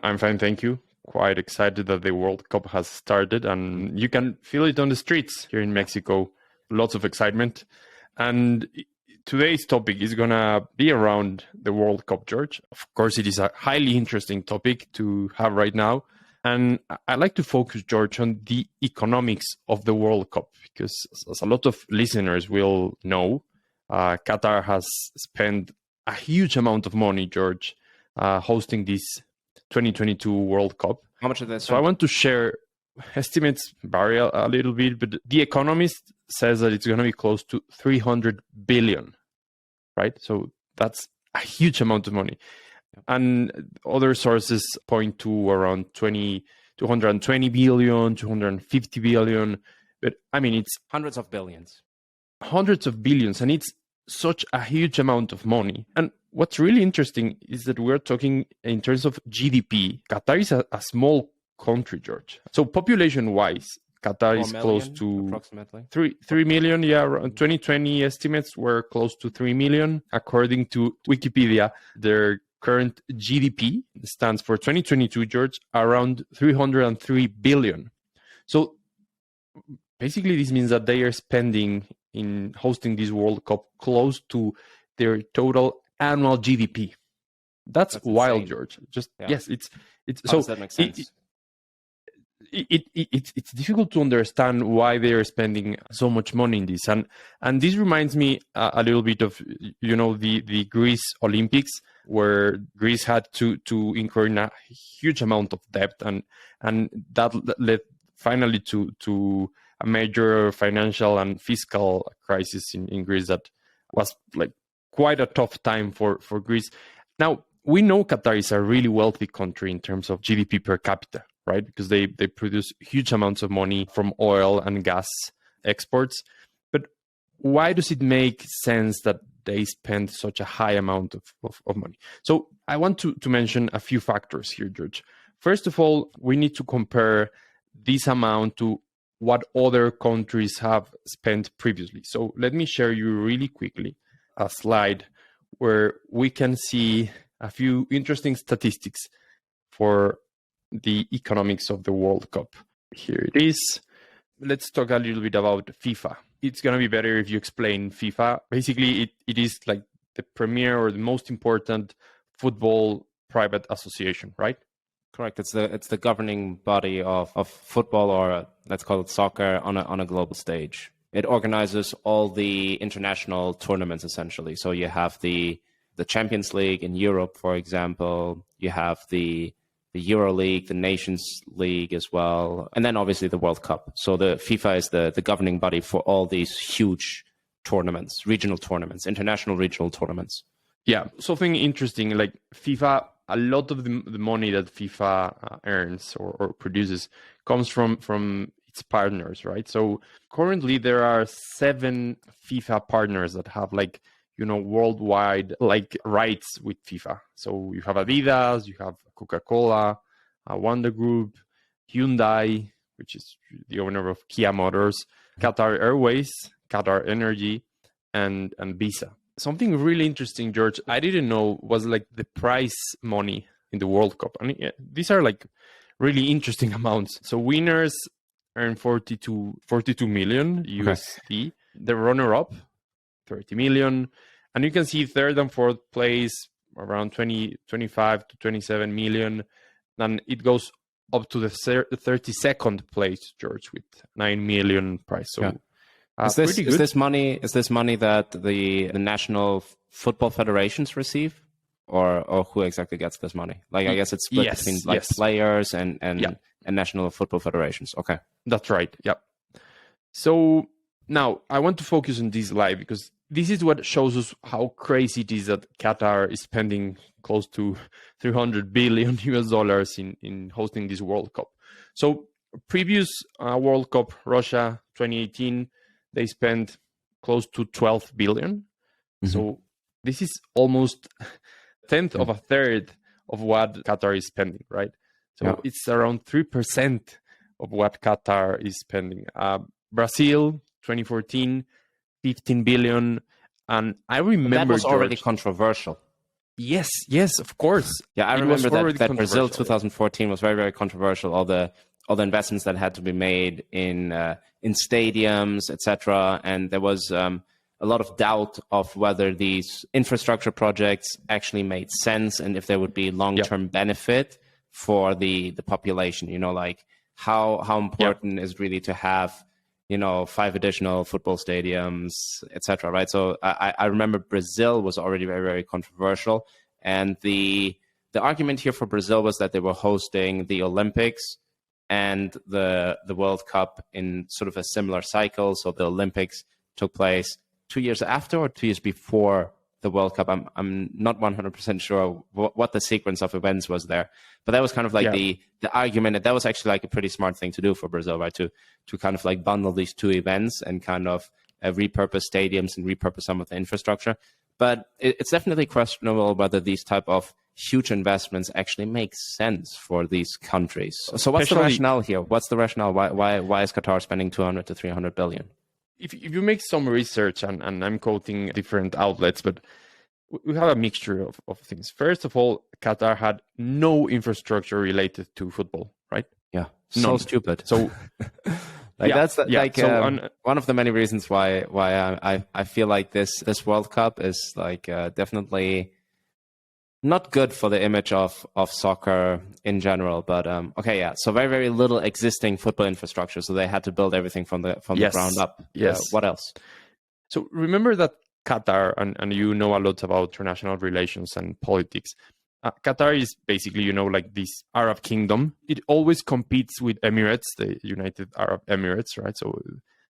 I'm fine, thank you. Quite excited that the World Cup has started, and you can feel it on the streets here in Mexico. Lots of excitement. And today's topic is going to be around the World Cup, George. Of course, it is a highly interesting topic to have right now. And I'd like to focus, George, on the economics of the World Cup, because as a lot of listeners will know, Qatar has spent a huge amount of money, George, hosting this 2022 World Cup. How much of that? So I want to share estimates vary a little bit, but The Economist says that it's going to be close to 300 billion, right? So that's a huge amount of money. And other sources point to around 220 billion, 250 billion. But I mean, it's hundreds of billions. Hundreds of billions. And it's such a huge amount of money. And what's really interesting is that we're talking in terms of GDP. Qatar is a small country, George. So population-wise, Qatar is close to approximately 3 million. Yeah, around 2020 estimates were close to 3 million. According to Wikipedia, their current GDP stands for 2022, George, around 303 billion. So basically, this means that they are spending in hosting this World Cup close to their total annual GDP. That's wild, insane. George. Yes, it's How so. Does that make sense? It's difficult to understand why they are spending so much money in this, and this reminds me a little bit of the Greece Olympics, where Greece had to incur in a huge amount of debt, and that led finally to a major financial and fiscal crisis in Greece that was like quite a tough time for Greece. Now, we know Qatar is a really wealthy country in terms of GDP per capita, right? Because they produce huge amounts of money from oil and gas exports. But why does it make sense that they spend such a high amount of money? So I want to mention a few factors here, George. First of all, we need to compare this amount to what other countries have spent previously. So let me share you really quickly a slide where we can see a few interesting statistics for the economics of the World Cup. Here it is. Let's talk a little bit about FIFA. It's going to be better if you explain FIFA. Basically, it is like the premier or the most important football private association, right? Correct. It's the governing body of football, or let's call it soccer, on a global stage. It organizes all the international tournaments, essentially. So you have the Champions League in Europe, for example. You have the Euro League, the Nations League as well, and then obviously the World Cup. So the FIFA is the governing body for all these huge tournaments, regional tournaments, international regional tournaments. Yeah, something interesting, like FIFA, a lot of the money that FIFA earns or produces comes from its partners, right? So currently there are 7 FIFA partners that have worldwide rights with FIFA. So you have Adidas, you have Coca-Cola, Wanda Group, Hyundai, which is the owner of Kia Motors, Qatar Airways, Qatar Energy, and Visa. Something really interesting, George, I didn't know was the prize money in the World Cup. I mean, these are really interesting amounts. So winners earn 42 million USD. The runner-up, 30 million. And you can see third and fourth place around 25 to 27 million. And it goes up to the 32nd place, George, with 9 million prize. So is this money that the national football federations receive? Or who exactly gets this money? I guess it's split between players and national football federations. Okay. That's right. Yeah. So now I want to focus on this slide because this is what shows us how crazy it is that Qatar is spending close to 300 billion US dollars in hosting this World Cup. So previous World Cup, Russia 2018, they spent close to 12 billion. Mm-hmm. So this is almost tenth of a third of what Qatar is spending, right? So it's around 3% of what Qatar is spending. Brazil, 2014, 15 billion. And I remember that was already controversial. Yes, of course. Yeah, I It was remember already that Brazil controversial. 2014 was very, very controversial. All the investments that had to be made in stadiums, etc. And there was a lot of doubt of whether these infrastructure projects actually made sense and if there would be long-term benefit for the population. You know, like how important is really to have 5 additional football stadiums, etc. Right. So I remember Brazil was already very, very controversial, and the argument here for Brazil was that they were hosting the Olympics and the World Cup in sort of a similar cycle. So the Olympics took place 2 years after or 2 years before the World Cup. I'm not 100% sure what the sequence of events was there, but that was kind of like the argument. That was actually like a pretty smart thing to do for Brazil, right? To kind of like bundle these 2 events and kind of repurpose stadiums and repurpose some of the infrastructure. But it's definitely questionable whether these type of huge investments actually make sense for these countries. So what's the rationale here? What's the rationale? Why is Qatar spending 200 to 300 billion? If you make some research, and I'm quoting different outlets, but we have a mixture of things. First of all, Qatar had no infrastructure related to football, right? Yeah, so stupid. So that's one of the many reasons why I feel like this World Cup is like definitely not good for the image of soccer in general. But so very, very little existing football infrastructure, so they had to build everything from the ground up. Yes. What else? So remember that Qatar, and you know a lot about international relations and politics. Qatar is basically, like this Arab kingdom. It always competes with Emirates, the United Arab Emirates, right? So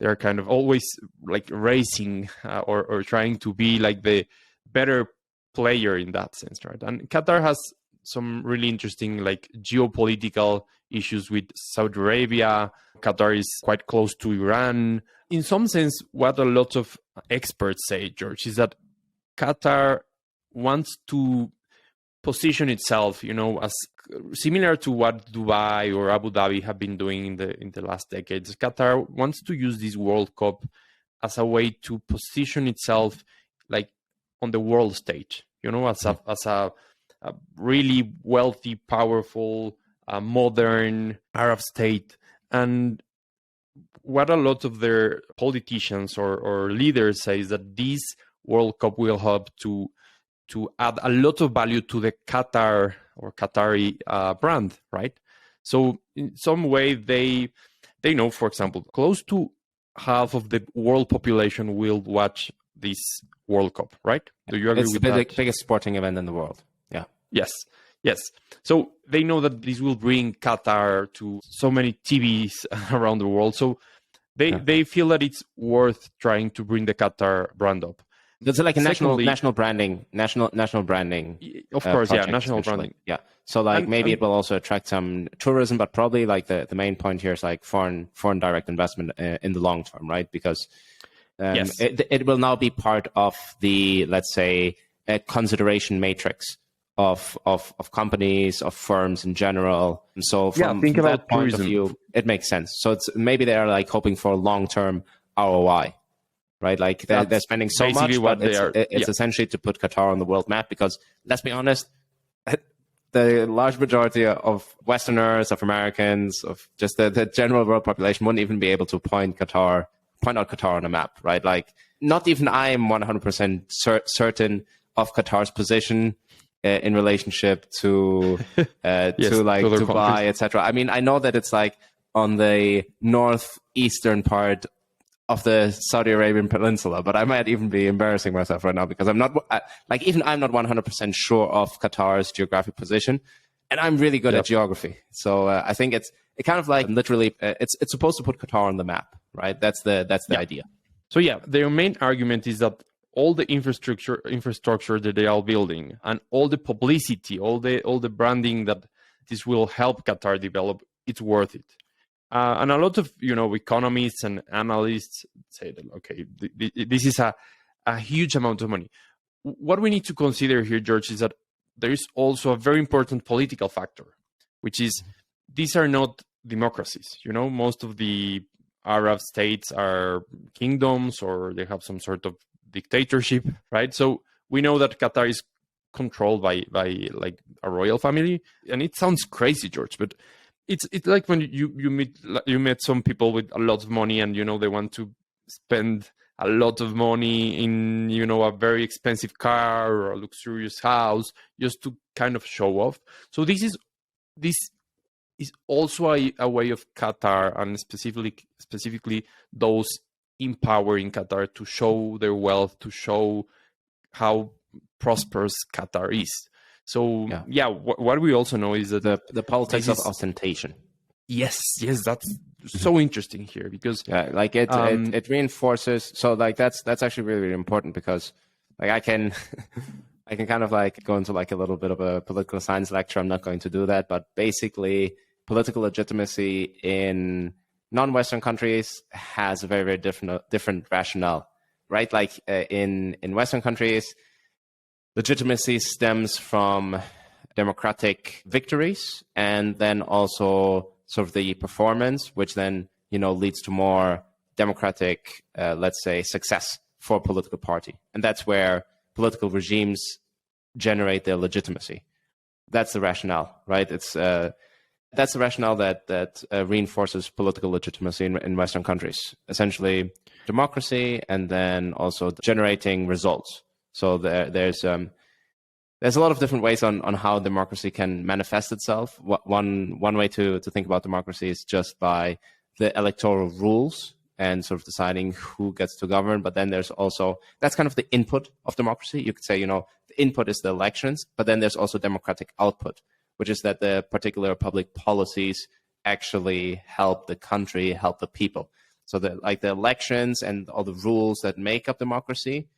they're kind of always like racing or trying to be like the better player in that sense, right? And Qatar has some really interesting like geopolitical issues with Saudi Arabia. Qatar is quite close to Iran. In some sense, what a lot of experts say, George, is that Qatar wants to position itself, as similar to what Dubai or Abu Dhabi have been doing in the last decades. Qatar wants to use this World Cup as a way to position itself like on the world stage, as a really wealthy, powerful, modern Arab state. And what a lot of their politicians or leaders say is that this World Cup will help to add a lot of value to the Qatar or Qatari brand, right? So in some way, they know, for example, close to half of the world population will watch this World Cup, right? Do you agree with that? It's the biggest sporting event in the world. Yeah. Yes. So they know that this will bring Qatar to so many TVs around the world. So they feel that it's worth trying to bring the Qatar brand up. It's like a national branding. Of course, national branding. Yeah. So like maybe it will also attract some tourism, but probably like the main point here is like foreign direct investment in the long term, right? Because it will now be part of the, let's say, a consideration matrix of companies, of firms in general. And so from that point of view, it makes sense. So it's maybe they're like hoping for a long-term ROI, right? Like they're spending so much, but it's essentially to put Qatar on the world map, because let's be honest, the large majority of Westerners, of Americans, of just the general world population wouldn't even be able to point out Qatar on a map, right? Like not even I am 100% certain of Qatar's position in relationship to like Dubai, etc. I mean, I know that it's like on the northeastern part of the Saudi Arabian Peninsula, but I might even be embarrassing myself right now because I'm not not 100% sure of Qatar's geographic position, and I'm really good at geography. So I think it kind of like literally it's supposed to put Qatar on the map, right? That's the idea. So their main argument is that all the infrastructure that they are building and all the publicity, all the branding that this will help Qatar develop, it's worth it. And a lot of economists and analysts say that this is a huge amount of money. What we need to consider here, George, is that there is also a very important political factor, which is these are not democracies. Most of the Arab states are kingdoms or they have some sort of dictatorship, right? So we know that Qatar is controlled by like a royal family. And it sounds crazy, George, but it's like when you met some people with a lot of money, and they want to spend a lot of money in a very expensive car or a luxurious house just to kind of show off. So this is also a way of Qatar, and specifically those in power in Qatar, to show their wealth, to show how prosperous Qatar is. So what we also know is that the politics of ostentation. Yes, that's so interesting here, because like it reinforces. So like that's actually really, really important, because like I can kind of like go into like a little bit of a political science lecture. I'm not going to do that, but basically political legitimacy in non-Western countries has a very, very different rationale, right? Like in Western countries, legitimacy stems from democratic victories, and then also sort of the performance, which then leads to more democratic, let's say, success for a political party, and that's where political regimes generate their legitimacy. That's the rationale, right? It's that's the rationale that reinforces political legitimacy in Western countries. Essentially, democracy, and then also generating results. So there's a lot of different ways on how democracy can manifest itself. One way to think about democracy is just by the electoral rules and sort of deciding who gets to govern. But then there's also, that's kind of the input of democracy. You could say, the input is the elections, but then there's also democratic output, which is that the particular public policies actually help the country, help the people. So the elections and all the rules that make up democracy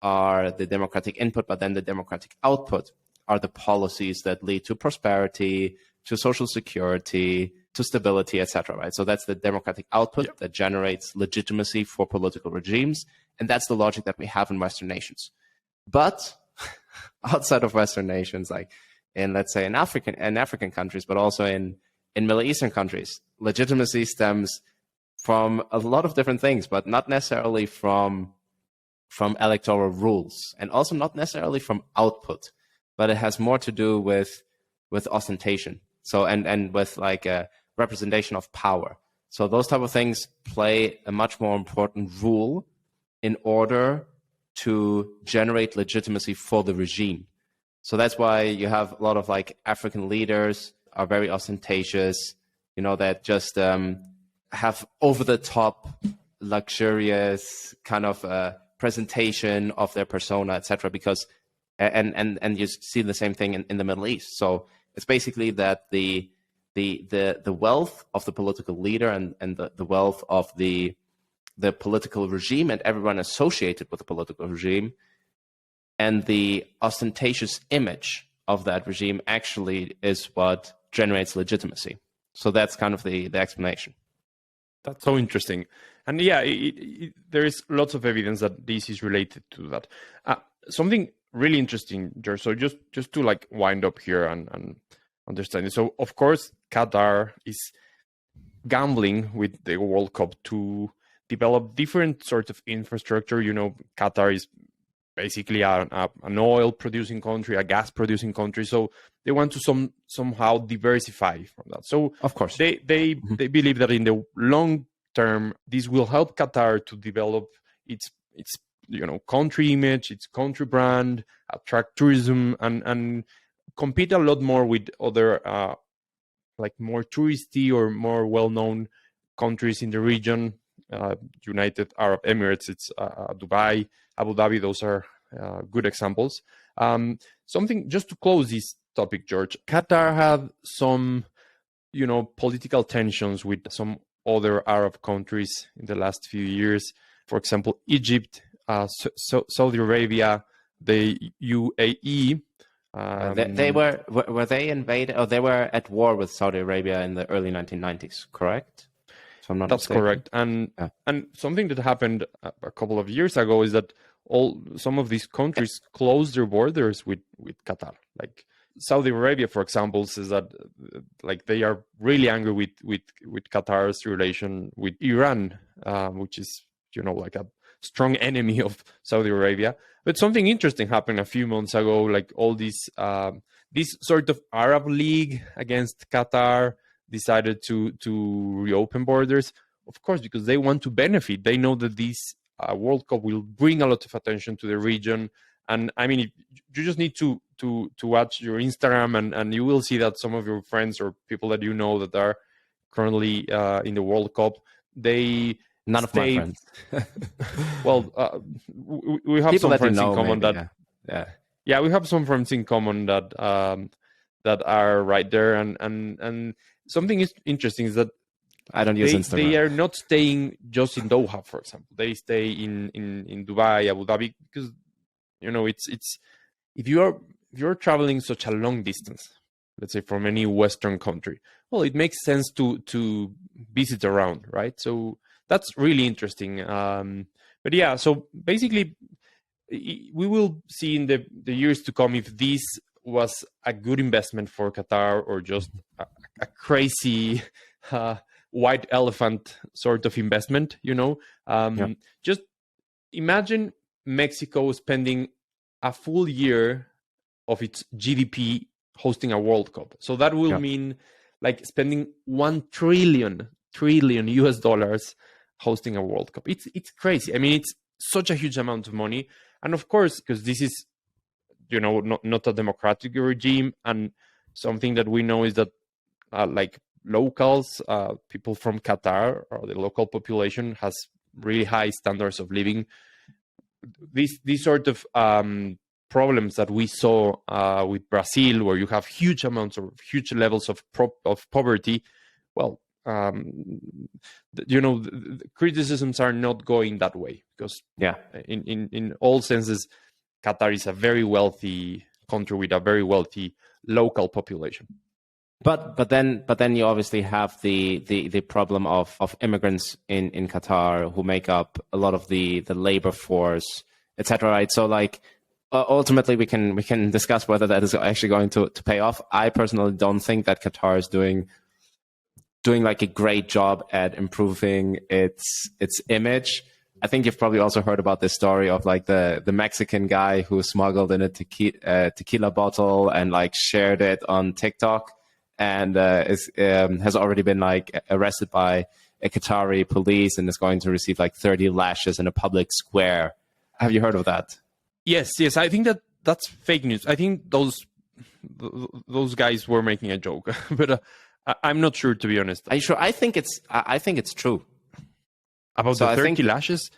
are the democratic input, but then the democratic output are the policies that lead to prosperity, to social security, to stability, etc. Right? So that's the democratic output that generates legitimacy for political regimes, and that's the logic that we have in Western nations. But outside of Western nations, like in, let's say, in African countries, but also in Middle Eastern countries, legitimacy stems from a lot of different things, but not necessarily from electoral rules, and also not necessarily from output, but it has more to do with ostentation. So and with like a representation of power. So those type of things play a much more important role in order to generate legitimacy for the regime. So that's why you have a lot of like African leaders are very ostentatious, that just have over the top, luxurious kind of presentation of their persona, etc. Because and you see the same thing in the Middle East. So it's basically that the wealth of the political leader and the wealth of the political regime and everyone associated with the political regime, and the ostentatious image of that regime actually is what generates legitimacy. So that's kind of the explanation. That's so interesting. And there is lots of evidence that this is related to that. Something really interesting, George. So just to like wind up here and understand it. So of course, Qatar is gambling with the World Cup to develop different sorts of infrastructure. Qatar is basically an oil producing country, a gas producing country. So they want to somehow diversify from that. So of course they believe that in the long term, this will help Qatar to develop its country image, its country brand, attract tourism, and compete a lot more with other like more touristy or more well-known countries in the region. United Arab Emirates, it's Dubai, Abu Dhabi. Those are good examples. Something just to close this topic, George. Qatar had some, political tensions with some other Arab countries in the last few years. For example, Egypt, Saudi Arabia, the UAE. They were they invaded, or they were at war with Saudi Arabia in the early 1990s, correct? If I'm not That's mistaken. correct. And something that happened a couple of years ago is that some of these countries closed their borders with Qatar. Like Saudi Arabia, for example, says that like they are really angry with Qatar's relation with Iran, which is like a strong enemy of Saudi Arabia. But something interesting happened a few months ago, like all this sort of Arab League against Qatar decided to reopen borders, of course, because they want to benefit. They know that this World Cup will bring a lot of attention to the region. And I mean, you just need to watch your Instagram, and you will see that some of your friends or people that you know that are currently in the World Cup, they none of my friends. Well, we have people some friends in common maybe, that yeah, we have some friends in common that that are right there, and something is interesting is that I don't use Instagram. They are not staying just in Doha, for example. They stay in Dubai, Abu Dhabi, because you know it's if you're traveling such a long distance, let's say from any Western country, well, it makes sense to visit around, right? So that's really interesting. But yeah, so basically, we will see in the years to come if this was a good investment for Qatar or just a crazy white elephant sort of investment, you know. Just imagine Mexico spending a full year of its GDP hosting a World Cup. So that will mean like spending $1 trillion US dollars hosting a World Cup. It's crazy. I mean, it's such a huge amount of money. And of course, because this is, you know, not a democratic regime, and something that we know is that like locals, people from Qatar or the local population has really high standards of living. These sort of problems that we saw with Brazil, where you have huge levels of poverty, well, you know, the criticisms are not going that way, because in all senses, Qatar is a very wealthy country with a very wealthy local population. But then you obviously have the problem of immigrants in Qatar who make up a lot of the labor force, etc. Right? So like ultimately we can discuss whether that is actually going to pay off. I personally don't think that Qatar is doing like a great job at improving its image. I think you've probably also heard about this story of like the Mexican guy who smuggled in a tequila bottle and like shared it on TikTok, and has already been like arrested by a Qatari police and is going to receive like 30 lashes in a public square. Have you heard of that? Yes. I think that's fake news. I think those guys were making a joke, but I'm not sure, to be honest. Are you sure? I think it's true. About the 30 lashes?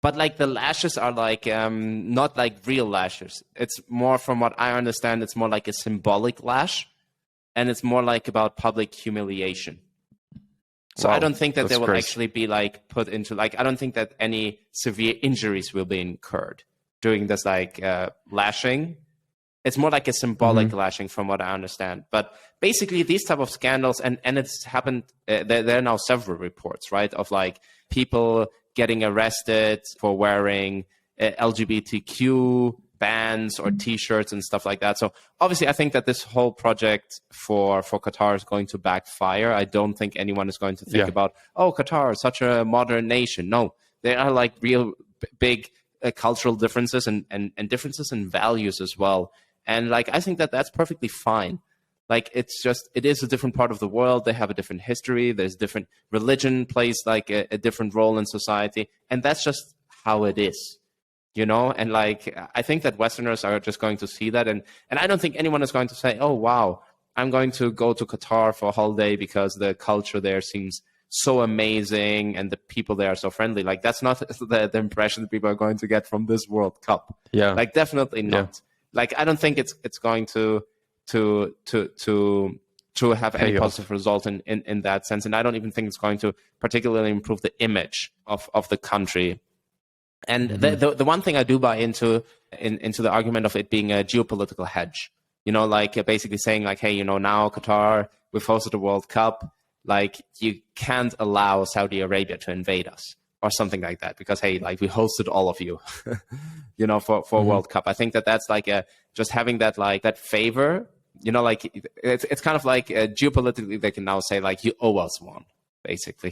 But like the lashes are like not like real lashes. It's more, from what I understand, it's more like a symbolic lash, and it's more like about public humiliation. So wow, I don't think that they will actually be like put into like, I don't think that any severe injuries will be incurred during this like lashing. It's more like a symbolic lashing, from what I understand. But basically, these type of scandals, and it's happened. There are now several reports, right, of like people getting arrested for wearing LGBTQ bands or T-shirts and stuff like that. So obviously, I think that this whole project for Qatar is going to backfire. I don't think anyone is going to think about, oh, Qatar is such a modern nation. No, there are like real big cultural differences and differences in values as well. And like, I think that that's perfectly fine. Like, it is a different part of the world. They have a different history. There's different religion plays like a different role in society. And that's just how it is, you know? And like, I think that Westerners are just going to see that. And I don't think anyone is going to say, oh, wow, I'm going to go to Qatar for a holiday because the culture there seems so amazing and the people there are so friendly. Like, that's not the impression that people are going to get from this World Cup. Yeah. Like, definitely not. Yeah. Like, I don't think it's going to have any positive result in that sense. And I don't even think it's going to particularly improve the image of the country. And the one thing I do buy into the argument of it being a geopolitical hedge, you know, like basically saying like, hey, you know, now Qatar, we've hosted a World Cup, like you can't allow Saudi Arabia to invade us or something like that, because, hey, like we hosted all of you, you know, for a World Cup. I think that's like just having that, like that favor, you know, like it's kind of like geopolitically, they can now say like, you owe us one. basically,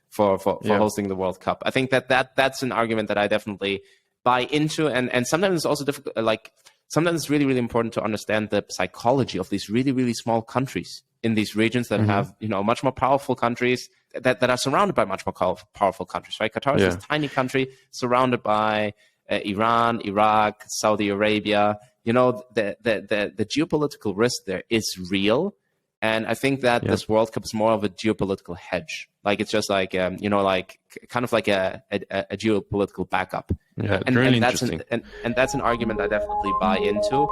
for hosting the World Cup. I think that's an argument that I definitely buy into, and sometimes it's also difficult. Like sometimes it's really, really important to understand the psychology of these really, really small countries in these regions that have, much more powerful countries that are surrounded by much more powerful countries, right? Qatar is this tiny country surrounded by Iran, Iraq, Saudi Arabia. The geopolitical risk there is real. And I think that this World Cup is more of a geopolitical hedge. Like it's just like, kind of like a geopolitical backup. Yeah, and really that's interesting. and that's an argument I definitely buy into.